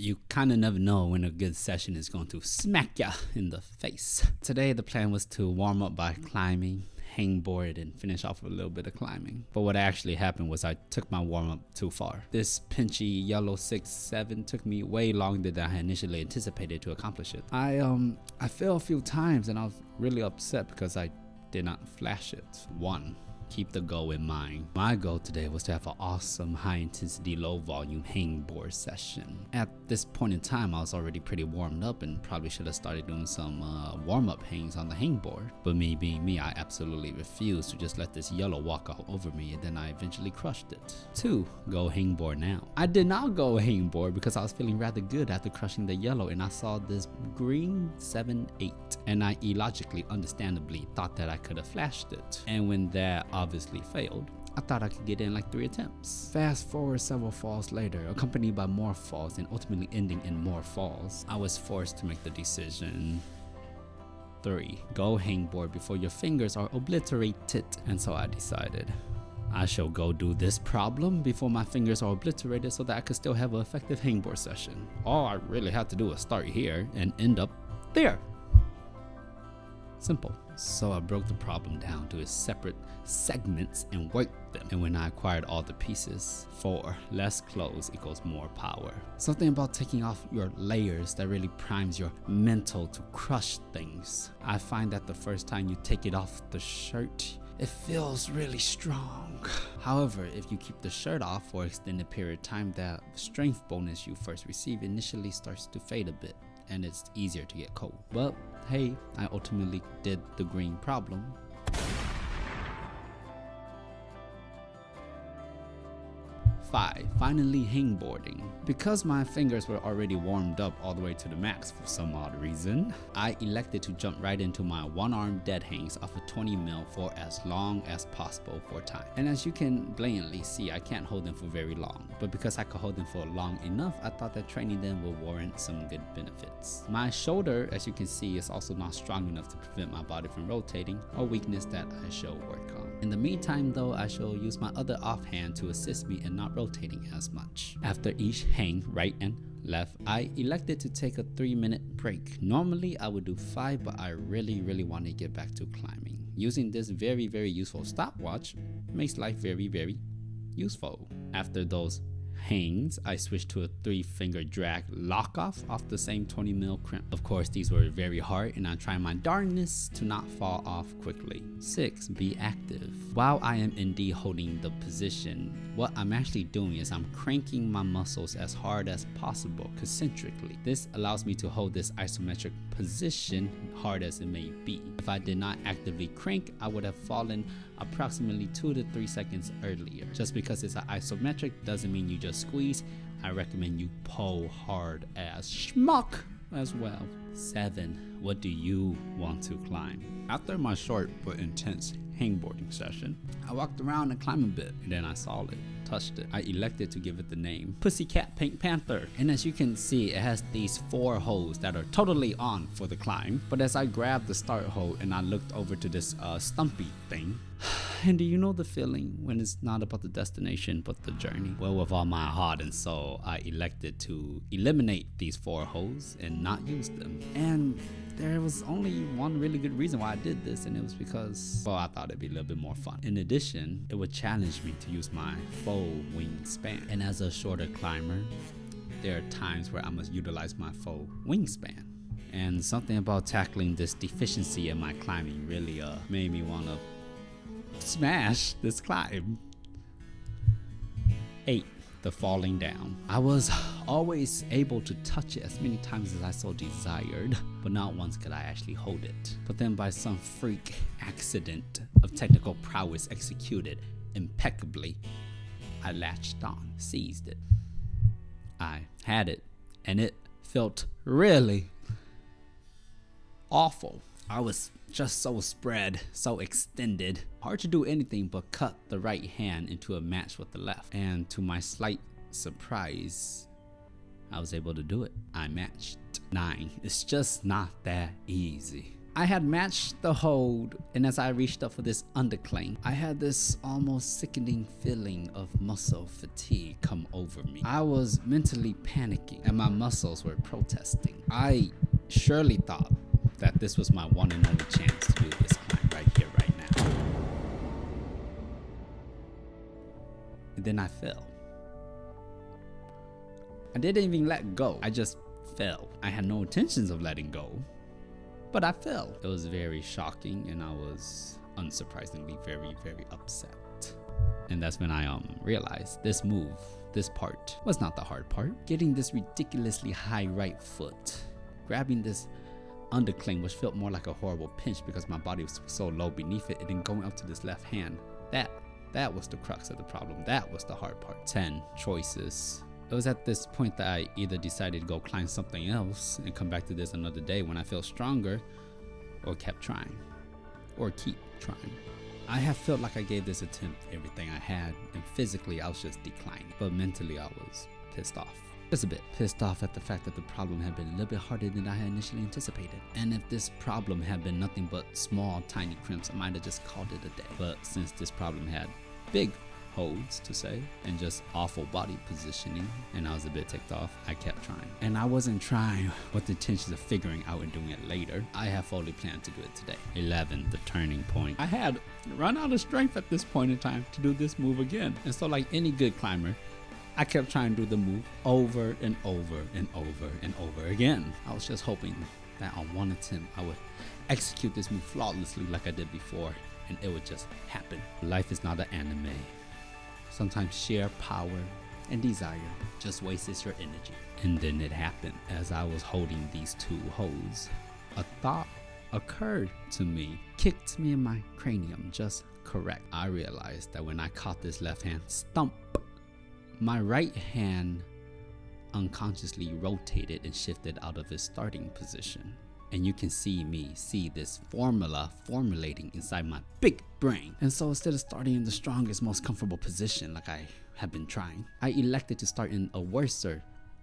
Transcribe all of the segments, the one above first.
You kind of never know when a good session is going to smack ya in the face. Today the plan was to warm up by climbing, hangboard, and finish off with a little bit of climbing. But what actually happened was I took my warm up too far. This pinchy yellow 6-7 took me way longer than I had initially anticipated to accomplish it. I fell a few times and I was really upset because I did not flash it. 1. Keep the goal in mind. My goal today was to have an awesome high intensity low volume hangboard session. At this point in time I was already pretty warmed up and probably should have started doing some warm-up hangs on the hangboard, but me being me, I absolutely refused to just let this yellow walk all over me, and then I eventually crushed it. 2. Go hangboard now. I did not go hangboard because I was feeling rather good after crushing the yellow and I saw this green 7-8 and I illogically, understandably thought that I could have flashed it, and when that obviously failed, I thought I could get in like 3 attempts. Fast forward several falls later, accompanied by more falls and ultimately ending in more falls, I was forced to make the decision. 3. Go hangboard before your fingers are obliterated. And so I decided I shall go do this problem before my fingers are obliterated so that I could still have an effective hangboard session. All I really had to do was start here and end up there. Simple. So I broke the problem down to its separate segments and worked them. And when I acquired all the pieces, 4. Less clothes equals more power. Something about taking off your layers that really primes your mental to crush things. I find that the first time you take it off the shirt, it feels really strong. However, if you keep the shirt off for an extended period of time, that strength bonus you first receive initially starts to fade a bit, and it's easier to get cold. But hey, I ultimately did the green problem. 5. Finally hangboarding. Because my fingers were already warmed up all the way to the max for some odd reason, I elected to jump right into my one-arm dead hangs off a 20 mil for as long as possible for time. And as you can blatantly see, I can't hold them for very long, but because I could hold them for long enough, I thought that training them will warrant some good benefits. My shoulder, as you can see, is also not strong enough to prevent my body from rotating, a weakness that I shall work on. In the meantime though, I shall use my other offhand to assist me in not rotating as much. After each hang, right and left, I elected to take a 3-minute break. Normally I would do 5, but I really want to get back to climbing. Using this very useful stopwatch makes life very useful. After those hangs, I switched to a 3-finger drag lock off the same 20 mil crimp. Of course, these were very hard and I try my darndest to not fall off quickly. 6. Be active. While I am indeed holding the position, what I'm actually doing is I'm cranking my muscles as hard as possible concentrically. This allows me to hold this isometric position, hard as it may be. If I did not actively crank, I would have fallen approximately 2 to 3 seconds earlier. Just because it's an isometric doesn't mean you just squeeze. I recommend you pull hard as schmuck as well. 7. What do you want to climb? After my short but intense hangboarding session, I walked around and climbed a bit, and then I saw it, touched it. I elected to give it the name Pussycat Pink Panther, and as you can see, it has these 4 holes that are totally on for the climb. But as I grabbed the start hole and I looked over to this stumpy thing, and do you know the feeling when it's not about the destination but the journey? Well, with all my heart and soul, I elected to eliminate these 4 holes and not use them. And there was only one really good reason why I did this, and it was because, well, I thought it'd be a little bit more fun. In addition, it would challenge me to use my full wingspan. And as a shorter climber, there are times where I must utilize my full wingspan. And something about tackling this deficiency in my climbing really made me want to smash this climb. 8. The falling down. I was always able to touch it as many times as I so desired, but not once could I actually hold it. But then by some freak accident of technical prowess executed impeccably, I latched on, seized it. I had it, and it felt really awful. I was just so spread, so extended. Hard to do anything but cut the right hand into a match with the left. And to my slight surprise, I was able to do it. I matched. 9. It's just not that easy. I had matched the hold, and as I reached up for this undercling, I had this almost sickening feeling of muscle fatigue come over me. I was mentally panicking, and my muscles were protesting. I surely thought that this was my one and only chance to do this climb right here, right now. And then I fell. I didn't even let go. I just fell. I had no intentions of letting go, but I fell. It was very shocking, and I was unsurprisingly very, very upset. And that's when I realized this move, this part, was not the hard part. Getting this ridiculously high right foot, grabbing this undercling, which felt more like a horrible pinch because my body was so low beneath it, and then going up to this left hand, that was the crux of the problem. That was the hard part. 10 choices. It was at this point that I either decided to go climb something else and come back to this another day when I feel stronger, or kept trying, or keep trying. I have felt like I gave this attempt everything I had, and physically I was just declining, but mentally I was pissed off. Just a bit pissed off at the fact that the problem had been a little bit harder than I had initially anticipated. And if this problem had been nothing but small, tiny crimps, I might have just called it a day. But since this problem had big holds, to say, and just awful body positioning, and I was a bit ticked off, I kept trying. And I wasn't trying with the intentions of figuring out and doing it later. I have fully planned to do it today. 11, the turning point. I had run out of strength at this point in time to do this move again. And so, like any good climber, I kept trying to do the move over and over and over and over again. I was just hoping that on one attempt I would execute this move flawlessly like I did before, and it would just happen. Life is not an anime. Sometimes sheer power and desire just wastes your energy. And then it happened. As I was holding these two holds, a thought occurred to me, kicked me in my cranium just correct. I realized that when I caught this left hand stump, my right hand unconsciously rotated and shifted out of its starting position. And you can see this formula formulating inside my big brain. And so instead of starting in the strongest, most comfortable position like I have been trying, I elected to start in a worser,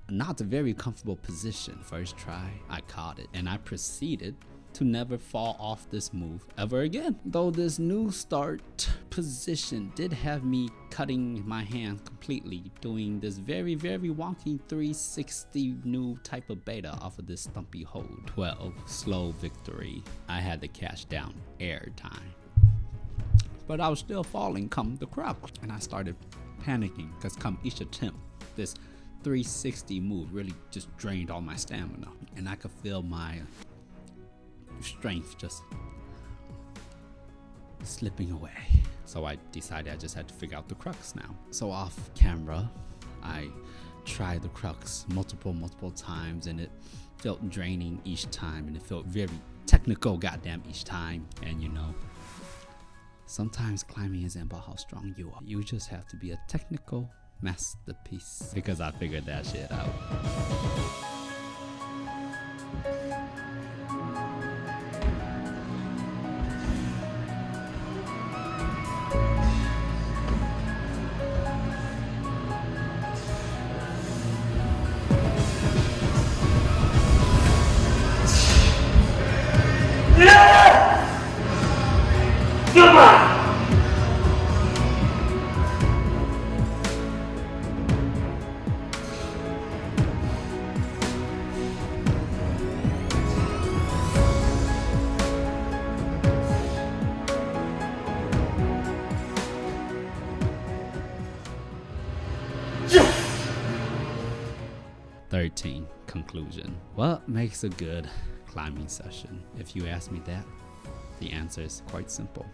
not a very comfortable position. First try, I caught it, and I proceeded to never fall off this move ever again. Though this new start position did have me cutting my hand completely, doing this very, very wonky 360 new type of beta off of this stumpy hold. 12, slow victory. I had to cash down air time. But I was still falling come the crux, and I started panicking because come each attempt, this 360 move really just drained all my stamina, and I could feel my strength just slipping away. So I decided I just had to figure out the crux now. So off camera, I tried the crux multiple times, and it felt draining each time, and it felt very technical goddamn each time. And you know, sometimes climbing isn't about how strong you are. You just have to be a technical masterpiece, because I figured that shit out. Conclusion. What makes a good climbing session? If you ask me that, the answer is quite simple.